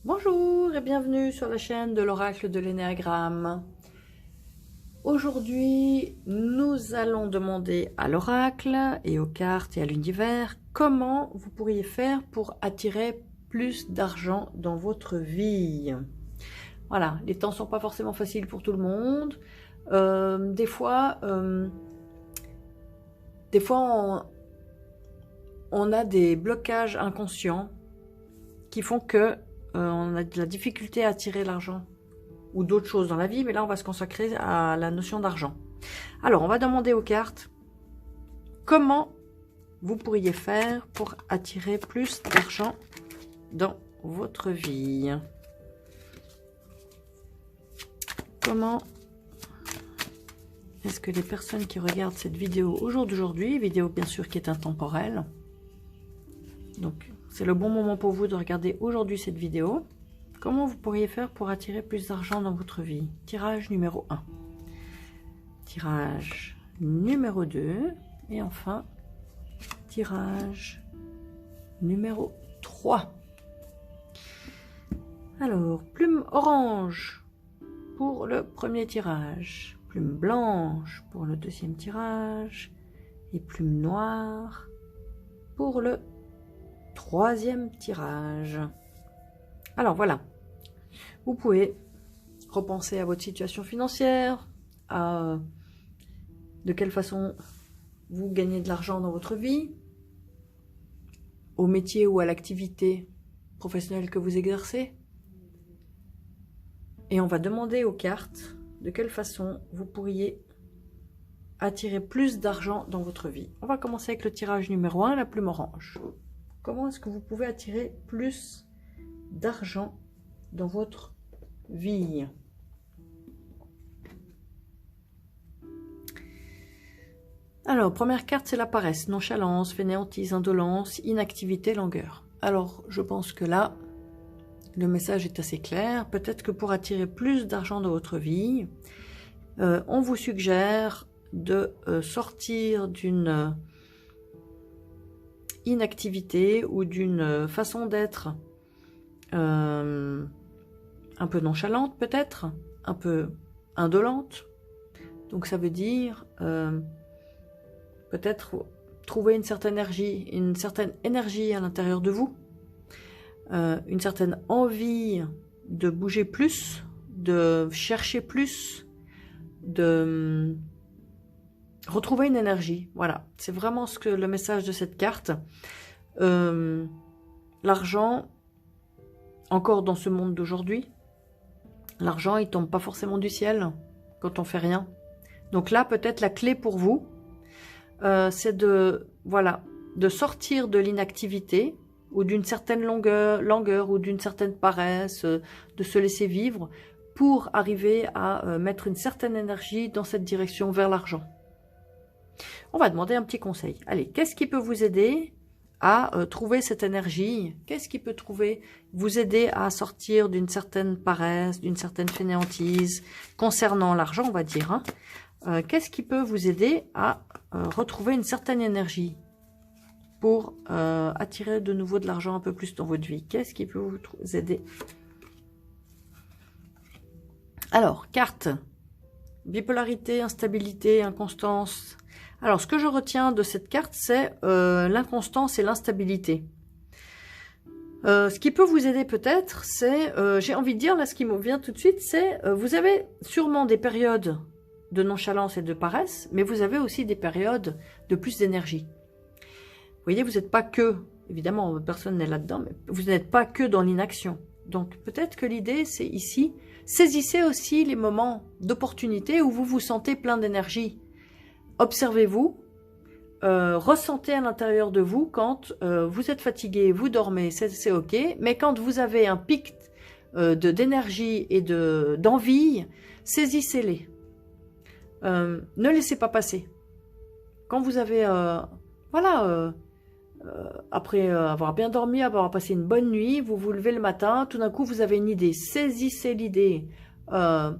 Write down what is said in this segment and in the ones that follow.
Bonjour et bienvenue sur la chaîne de l'oracle de l'énéagramme. Aujourd'hui, nous allons demander à l'oracle et aux cartes et à l'univers comment vous pourriez faire pour attirer plus d'argent dans votre vie. Voilà, les temps sont pas forcément faciles pour tout le monde. Des fois, on a des blocages inconscients qui font que on a de la difficulté à attirer l'argent ou d'autres choses dans la vie, mais là on va se consacrer à la notion d'argent. Alors on va demander aux cartes comment vous pourriez faire pour attirer plus d'argent dans votre vie. Comment est-ce que les personnes qui regardent cette vidéo au jour d'aujourd'hui, vidéo bien sûr qui est intemporelle, donc c'est le bon moment pour vous de regarder aujourd'hui cette vidéo. Comment vous pourriez faire pour attirer plus d'argent dans votre vie? Tirage numéro 1. Tirage numéro 2. Et enfin, tirage numéro 3. Alors, plume orange pour le premier tirage. Plume blanche pour le deuxième tirage. Et plume noire pour le troisième tirage. Alors voilà, vous pouvez repenser à votre situation financière, à de quelle façon vous gagnez de l'argent dans votre vie, au métier ou à l'activité professionnelle que vous exercez. Et on va demander aux cartes de quelle façon vous pourriez attirer plus d'argent dans votre vie. On va commencer avec le tirage numéro 1, la plume orange. Comment est-ce que vous pouvez attirer plus d'argent dans votre vie? Alors, première carte, c'est la paresse, nonchalance, fainéantise, indolence, inactivité, langueur. Alors, je pense que là, le message est assez clair. Peut-être que pour attirer plus d'argent dans votre vie, on vous suggère de sortir d'une inactivité ou d'une façon d'être un peu nonchalante peut-être, un peu indolente. Donc ça veut dire peut-être trouver une certaine énergie à l'intérieur de vous, une certaine envie de bouger plus, de chercher plus, de retrouver une énergie. Voilà, c'est vraiment ce que le message de cette carte. L'argent, encore dans ce monde d'aujourd'hui, l'argent il tombe pas forcément du ciel quand on fait rien. Donc là peut-être la clé pour vous, c'est de sortir de l'inactivité ou d'une certaine langueur ou d'une certaine paresse, de se laisser vivre pour arriver à mettre une certaine énergie dans cette direction vers l'argent. On va demander un petit conseil. Allez, qu'est-ce qui peut vous aider à trouver cette énergie? Qu'est-ce qui peut vous aider à sortir d'une certaine paresse, d'une certaine fainéantise concernant l'argent, on va dire, hein. Qu'est-ce qui peut vous aider à retrouver une certaine énergie pour attirer de nouveau de l'argent un peu plus dans votre vie? Qu'est-ce qui peut vous aider? Alors, carte, bipolarité, instabilité, inconstance. Alors, ce que je retiens de cette carte, c'est l'inconstance et l'instabilité. Ce qui peut vous aider peut-être, c'est, j'ai envie de dire, là, ce qui me vient tout de suite, c'est, vous avez sûrement des périodes de nonchalance et de paresse, mais vous avez aussi des périodes de plus d'énergie. Vous voyez, vous n'êtes pas que, évidemment, personne n'est là-dedans, mais vous n'êtes pas que dans l'inaction. Donc, peut-être que l'idée, c'est ici, saisissez aussi les moments d'opportunité où vous vous sentez plein d'énergie. Observez-vous, ressentez à l'intérieur de vous quand vous êtes fatigué, vous dormez, c'est ok, mais quand vous avez un pic d'énergie et d'envie, saisissez-les. Ne laissez pas passer. Quand vous avez, après avoir bien dormi, avoir passé une bonne nuit, vous vous levez le matin, tout d'un coup vous avez une idée, saisissez l'idée. Ne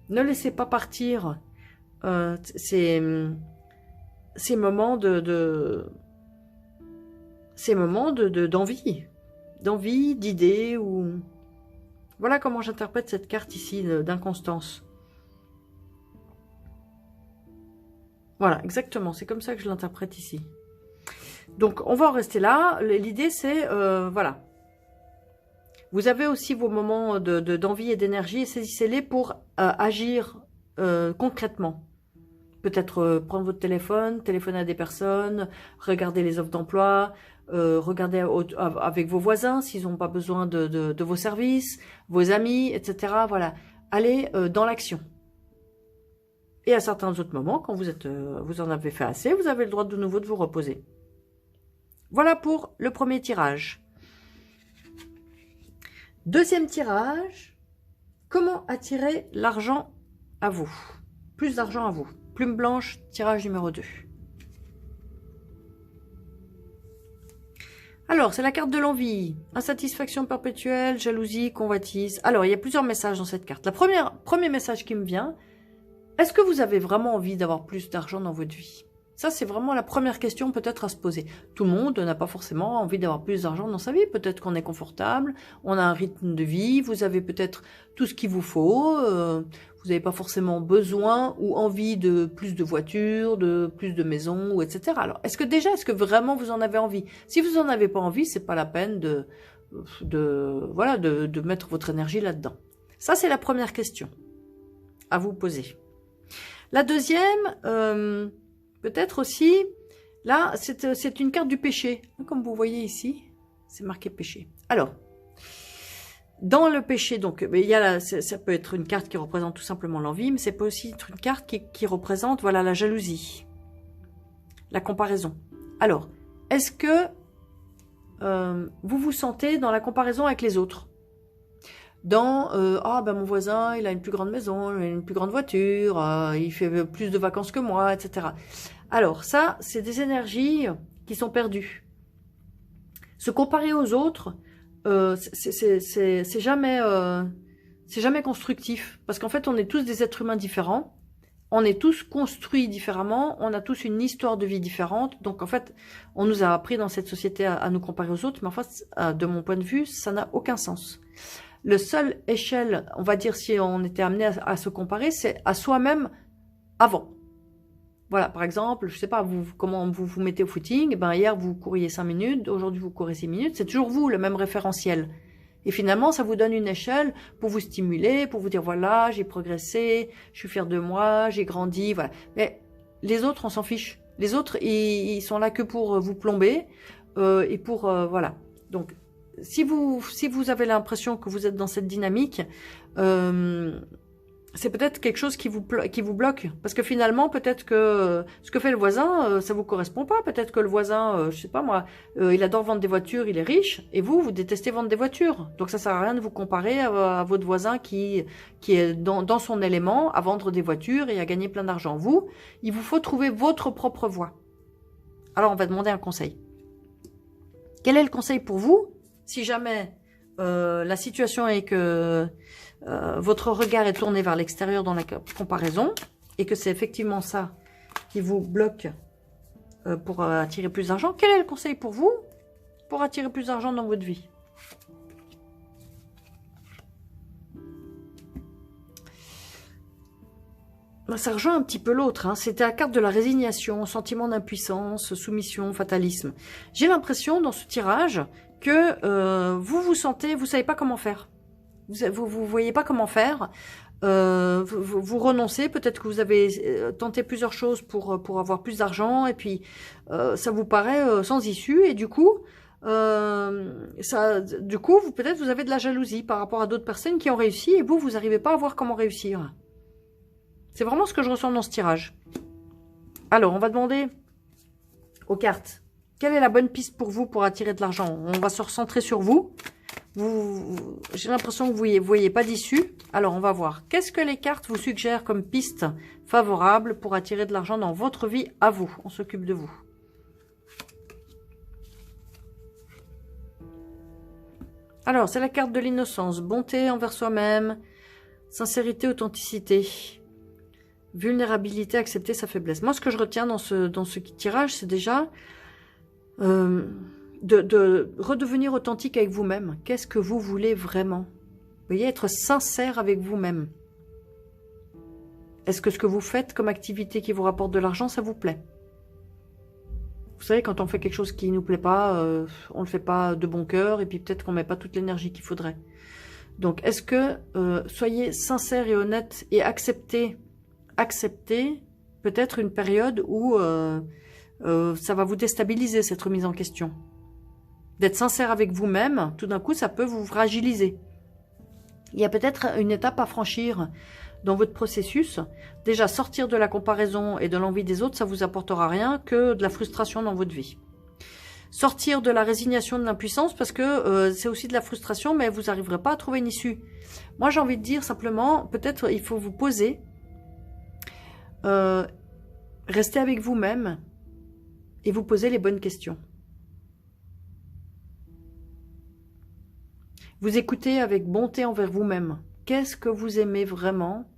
laissez pas partir ces moments d'envie, d'idées ou Voilà comment j'interprète cette carte ici d'inconstance. Voilà, exactement, c'est comme ça que je l'interprète ici. Donc, on va en rester là. L'idée, c'est, voilà. Vous avez aussi vos moments d'envie et d'énergie, et saisissez-les pour agir concrètement. Peut-être prendre votre téléphone, téléphoner à des personnes, regarder les offres d'emploi, regarder avec vos voisins s'ils n'ont pas besoin de vos services, vos amis, etc. Voilà, allez dans l'action. Et à certains autres moments, quand vous en avez fait assez, vous avez le droit de nouveau de vous reposer. Voilà pour le premier tirage. Deuxième tirage, comment attirer l'argent à vous? Plus d'argent à vous. Plume blanche, tirage numéro 2. Alors, c'est la carte de l'envie. Insatisfaction perpétuelle, jalousie, convoitise. Alors, il y a plusieurs messages dans cette carte. Premier message qui me vient, est-ce que vous avez vraiment envie d'avoir plus d'argent dans votre vie? Ça, c'est vraiment la première question peut-être à se poser. Tout le monde n'a pas forcément envie d'avoir plus d'argent dans sa vie. Peut-être qu'on est confortable, on a un rythme de vie, vous avez peut-être tout ce qu'il vous faut, vous n'avez pas forcément besoin ou envie de plus de voitures, de plus de maisons, ou etc. Alors, est-ce que vraiment vous en avez envie? Si vous n'en avez pas envie, c'est pas la peine de mettre votre énergie là-dedans. Ça, c'est la première question à vous poser. La deuxième... peut-être aussi, là, c'est une carte du péché. Comme vous voyez ici, c'est marqué péché. Alors, dans le péché, donc, il y a ça peut être une carte qui représente tout simplement l'envie, mais c'est peut aussi être une carte qui représente, voilà, la jalousie, la comparaison. Alors, est-ce que vous vous sentez dans la comparaison avec les autres? Dans mon voisin il a une plus grande maison, il a une plus grande voiture, il fait plus de vacances que moi, etc. Alors ça, c'est des énergies qui sont perdues. Se comparer aux autres, c'est jamais constructif, parce qu'en fait on est tous des êtres humains différents, on est tous construits différemment, on a tous une histoire de vie différente, donc en fait on nous a appris dans cette société à nous comparer aux autres, mais en fait de mon point de vue ça n'a aucun sens. Le seul échelle, on va dire, si on était amené à se comparer, c'est à soi-même avant. Voilà, par exemple, je sais pas, comment vous mettez au footing, ben hier vous couriez 5 minutes, aujourd'hui vous courez 6 minutes, c'est toujours vous, le même référentiel. Et finalement, ça vous donne une échelle pour vous stimuler, pour vous dire, voilà, j'ai progressé, je suis fière de moi, j'ai grandi, voilà. Mais les autres, on s'en fiche. Les autres, ils sont là que pour vous plomber, et pour, voilà. Donc, si vous avez l'impression que vous êtes dans cette dynamique, c'est peut-être quelque chose qui vous bloque. Parce que finalement, peut-être que ce que fait le voisin, ça vous correspond pas. Peut-être que le voisin, je sais pas moi, il adore vendre des voitures, il est riche, et vous détestez vendre des voitures. Donc ça sert à rien de vous comparer à votre voisin qui est dans son élément, à vendre des voitures et à gagner plein d'argent. Vous, il vous faut trouver votre propre voie. Alors on va demander un conseil. Quel est le conseil pour vous? Si jamais la situation est que votre regard est tourné vers l'extérieur dans la comparaison et que c'est effectivement ça qui vous bloque pour attirer plus d'argent, quel est le conseil pour vous pour attirer plus d'argent dans votre vie? Ça rejoint un petit peu l'autre, hein. C'était la carte de la résignation, sentiment d'impuissance, soumission, fatalisme. J'ai l'impression dans ce tirage que vous vous sentez, vous savez pas comment faire. Vous voyez pas comment faire. Vous renoncez. Peut-être que vous avez tenté plusieurs choses pour avoir plus d'argent et puis ça vous paraît sans issue et du coup, peut-être vous avez de la jalousie par rapport à d'autres personnes qui ont réussi et vous n'arrivez pas à voir comment réussir. C'est vraiment ce que je ressens dans ce tirage. Alors, on va demander aux cartes. Quelle est la bonne piste pour vous pour attirer de l'argent? On va se recentrer sur vous. J'ai l'impression que vous ne voyez pas d'issue. Alors, on va voir. Qu'est-ce que les cartes vous suggèrent comme piste favorable pour attirer de l'argent dans votre vie à vous? On s'occupe de vous. Alors, c'est la carte de l'innocence. Bonté envers soi-même. Sincérité, authenticité. Vulnérabilité, accepter sa faiblesse. Moi, ce que je retiens dans ce tirage, c'est déjà de redevenir authentique avec vous-même. Qu'est-ce que vous voulez vraiment? voyez, être sincère avec vous-même. Est-ce que ce que vous faites comme activité qui vous rapporte de l'argent, ça vous plaît? Vous savez, quand on fait quelque chose qui ne nous plaît pas, on ne le fait pas de bon cœur, et puis peut-être qu'on ne met pas toute l'énergie qu'il faudrait. Donc, est-ce que, soyez sincère et honnête, et acceptez peut-être une période où ça va vous déstabiliser, cette remise en question. D'être sincère avec vous-même, tout d'un coup, ça peut vous fragiliser. Il y a peut-être une étape à franchir dans votre processus. Déjà, sortir de la comparaison et de l'envie des autres, ça vous apportera rien que de la frustration dans votre vie. Sortir de la résignation, de l'impuissance, parce que c'est aussi de la frustration, mais vous n'arriverez pas à trouver une issue. Moi, j'ai envie de dire simplement, peut-être il faut vous poser, rester avec vous-même et vous poser les bonnes questions. Vous écoutez avec bonté envers vous-même. Qu'est-ce que vous aimez vraiment?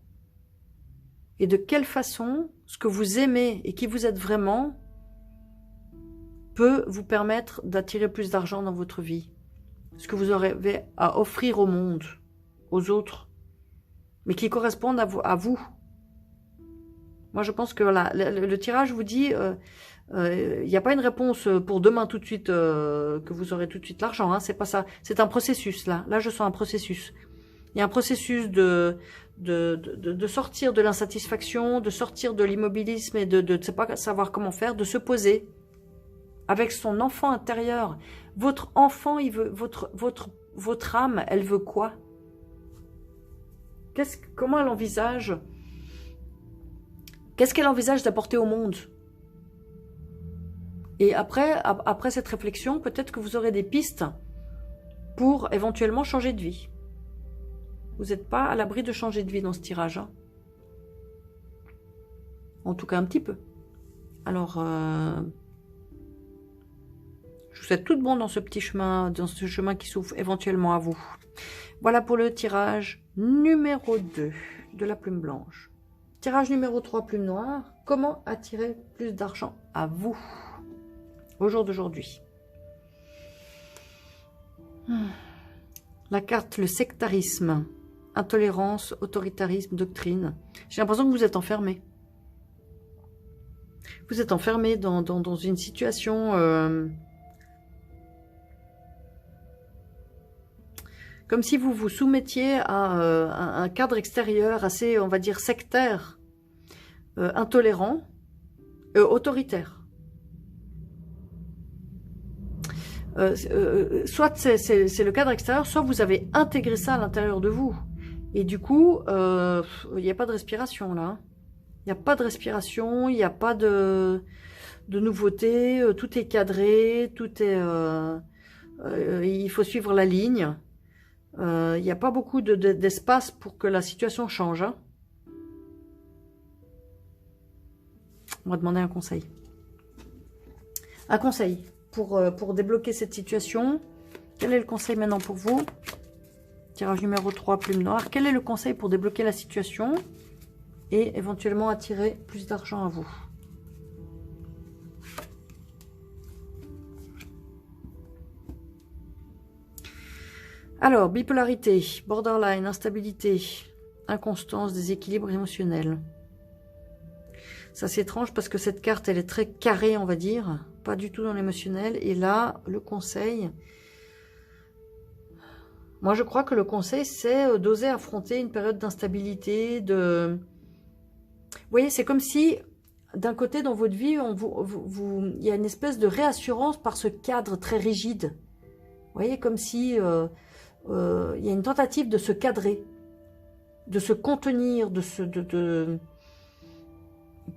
Et de quelle façon ce que vous aimez et qui vous êtes vraiment peut vous permettre d'attirer plus d'argent dans votre vie? Ce que vous aurez à offrir au monde, aux autres, mais qui correspondent à vous. Moi, je pense que voilà, le tirage vous dit, il n'y a pas une réponse pour demain tout de suite, que vous aurez tout de suite l'argent, hein, c'est pas ça. C'est un processus, là. Là, je sens un processus. Il y a un processus de sortir de l'insatisfaction, de sortir de l'immobilisme et de ne pas savoir comment faire, de se poser avec son enfant intérieur. Votre enfant, il veut, votre âme, elle veut quoi? Comment elle envisage? Qu'est-ce qu'elle envisage d'apporter au monde? Et après cette réflexion, peut-être que vous aurez des pistes pour éventuellement changer de vie. Vous n'êtes pas à l'abri de changer de vie dans ce tirage. Hein. En tout cas, un petit peu. Alors, je vous souhaite tout de bon dans ce petit chemin, dans ce chemin qui s'ouvre éventuellement à vous. Voilà pour le tirage numéro 2 de la plume blanche. Tirage numéro 3, plume noire. Comment attirer plus d'argent à vous au jour d'aujourd'hui? La carte, le sectarisme. Intolérance, autoritarisme, doctrine. J'ai l'impression que vous êtes enfermé. Vous êtes enfermé dans une situation... comme si vous vous soumettiez à un cadre extérieur assez, on va dire, sectaire, intolérant, autoritaire. Soit c'est le cadre extérieur, soit vous avez intégré ça à l'intérieur de vous. Et du coup, il n'y a pas de respiration là. Il n'y a pas de respiration, il n'y a pas de nouveauté, tout est cadré, tout est... il faut suivre la ligne. Il n'y a pas beaucoup d'espace pour que la situation change. Hein. On va demander un conseil. Un conseil pour débloquer cette situation. Quel est le conseil maintenant pour vous? Tirage numéro 3, plume noire. Quel est le conseil pour débloquer la situation et éventuellement attirer plus d'argent à vous? Alors, bipolarité, borderline, instabilité, inconstance, déséquilibre émotionnel. Ça, c'est étrange parce que cette carte, elle est très carrée, on va dire. Pas du tout dans l'émotionnel. Et là, le conseil... Moi, je crois que le conseil, c'est d'oser affronter une période d'instabilité, Vous voyez, c'est comme si, d'un côté, dans votre vie, il y a une espèce de réassurance par ce cadre très rigide. Vous voyez, comme si il y a une tentative de se cadrer, de se contenir,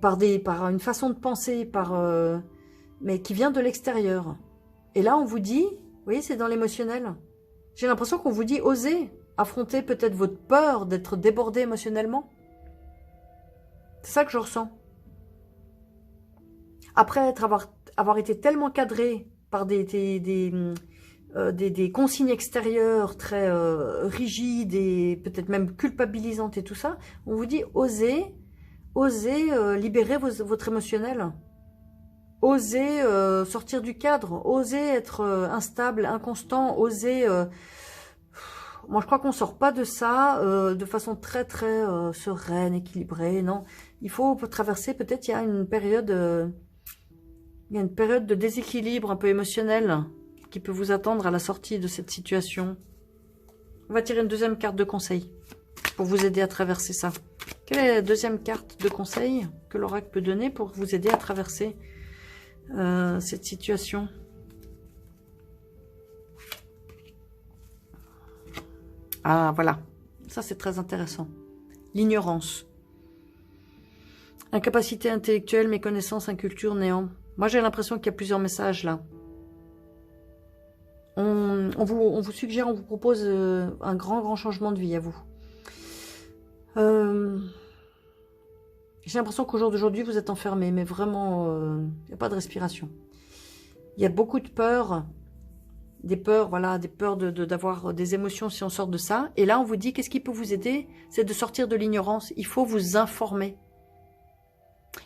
par une façon de penser, mais qui vient de l'extérieur. Et là, on vous dit, vous voyez, c'est dans l'émotionnel. J'ai l'impression qu'on vous dit, osez affronter peut-être votre peur d'être débordé émotionnellement. C'est ça que je ressens. Après avoir été tellement cadré par des consignes extérieures très rigides et peut-être même culpabilisantes et tout ça, on vous dit, osez libérer votre émotionnel. Osez sortir du cadre, osez être instable, inconstant, osez Moi, je crois qu'on sort pas de ça de façon très sereine, équilibrée. Non, il faut traverser. Peut-être il y a une période de déséquilibre un peu émotionnel qui peut vous attendre à la sortie de cette situation. On va tirer une deuxième carte de conseil pour vous aider à traverser ça. Quelle est la deuxième carte de conseil que l'oracle peut donner pour vous aider à traverser cette situation? Ah, voilà. Ça, c'est très intéressant. L'ignorance. Incapacité intellectuelle, méconnaissance, inculture, néant. Moi, j'ai l'impression qu'il y a plusieurs messages là. On vous suggère, on vous propose un grand changement de vie à vous. J'ai l'impression qu'au jour d'aujourd'hui, vous êtes enfermé, mais vraiment, il n'y a pas de respiration. Il y a beaucoup de peurs. Des peurs, voilà, des peurs d'avoir des émotions si on sort de ça. Et là, on vous dit, qu'est-ce qui peut vous aider? C'est de sortir de l'ignorance. Il faut vous informer.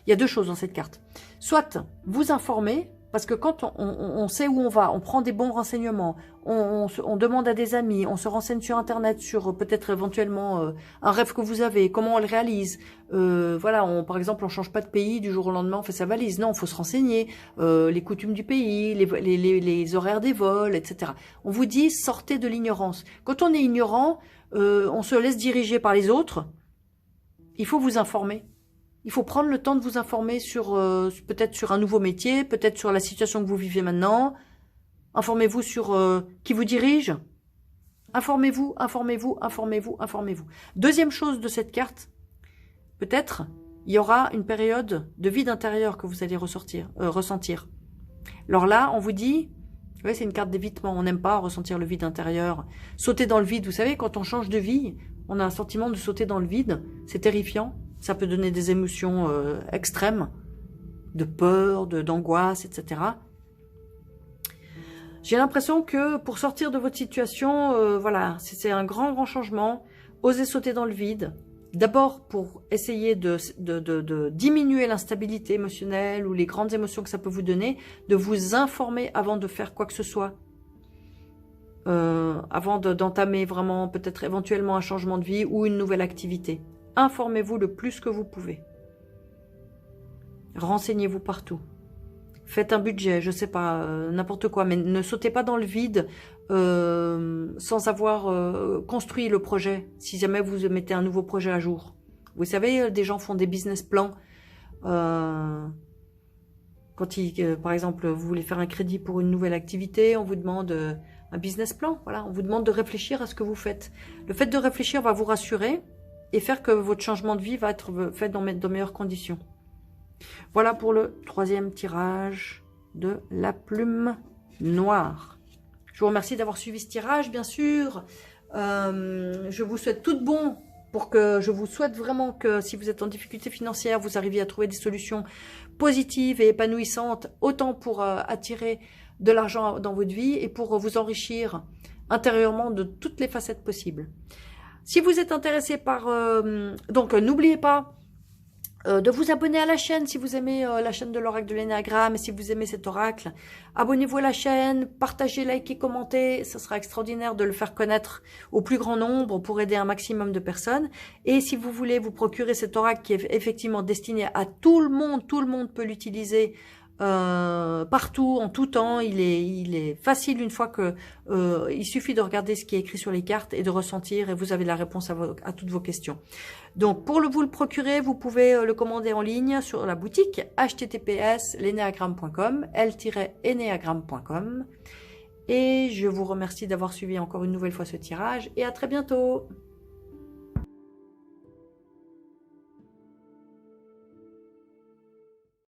Il y a deux choses dans cette carte. Soit vous informer, parce que quand on sait où on va, on prend des bons renseignements, on demande à des amis, on se renseigne sur Internet, sur peut-être éventuellement un rêve que vous avez, comment on le réalise. Voilà, par exemple, on change pas de pays, du jour au lendemain, on fait sa valise. Non, il faut se renseigner, les coutumes du pays, les horaires des vols, etc. On vous dit, sortez de l'ignorance. Quand on est ignorant, on se laisse diriger par les autres. Il faut vous informer. Il faut prendre le temps de vous informer sur peut-être sur un nouveau métier, peut-être sur la situation que vous vivez maintenant. Informez-vous sur qui vous dirige. Informez-vous, informez-vous, informez-vous, informez-vous. Deuxième chose de cette carte, peut-être il y aura une période de vide intérieur que vous allez ressentir. Alors là, on vous dit, ouais, c'est une carte d'évitement, on n'aime pas ressentir le vide intérieur. Sauter dans le vide, vous savez, quand on change de vie, on a un sentiment de sauter dans le vide, c'est terrifiant. Ça peut donner des émotions extrêmes, de peur, d'angoisse, etc. J'ai l'impression que pour sortir de votre situation, voilà, c'est un grand changement. Osez sauter dans le vide. D'abord pour essayer de diminuer l'instabilité émotionnelle ou les grandes émotions que ça peut vous donner, de vous informer avant de faire quoi que ce soit. Avant d'entamer vraiment peut-être éventuellement un changement de vie ou une nouvelle activité. Informez-vous le plus que vous pouvez. Renseignez-vous partout. Faites un budget, je sais pas, n'importe quoi, mais ne sautez pas dans le vide sans avoir construit le projet, si jamais vous mettez un nouveau projet à jour. Vous savez, des gens font des business plans. Quand par exemple, vous voulez faire un crédit pour une nouvelle activité, on vous demande un business plan. Voilà, on vous demande de réfléchir à ce que vous faites. Le fait de réfléchir va vous rassurer et faire que votre changement de vie va être fait dans de meilleures conditions. Voilà pour le troisième tirage de la plume noire. Je vous remercie d'avoir suivi ce tirage, bien sûr. Je vous souhaite tout de bon je vous souhaite vraiment que si vous êtes en difficulté financière, vous arriviez à trouver des solutions positives et épanouissantes, autant pour attirer de l'argent dans votre vie et pour vous enrichir intérieurement de toutes les facettes possibles. Si vous êtes intéressé par... donc, n'oubliez pas de vous abonner à la chaîne si vous aimez la chaîne de l'oracle de l'énéagramme et si vous aimez cet oracle. Abonnez-vous à la chaîne, partagez, likez, commentez. Ça sera extraordinaire de le faire connaître au plus grand nombre pour aider un maximum de personnes. Et si vous voulez vous procurer cet oracle qui est effectivement destiné à tout le monde peut l'utiliser partout, en tout temps. Il est facile une fois que il suffit de regarder ce qui est écrit sur les cartes et de ressentir et vous avez la réponse à toutes vos questions. Donc pour vous le procurer, vous pouvez le commander en ligne sur la boutique https://leneagramme.com, l-eneagramme.com. Et je vous remercie d'avoir suivi encore une nouvelle fois ce tirage et à très bientôt.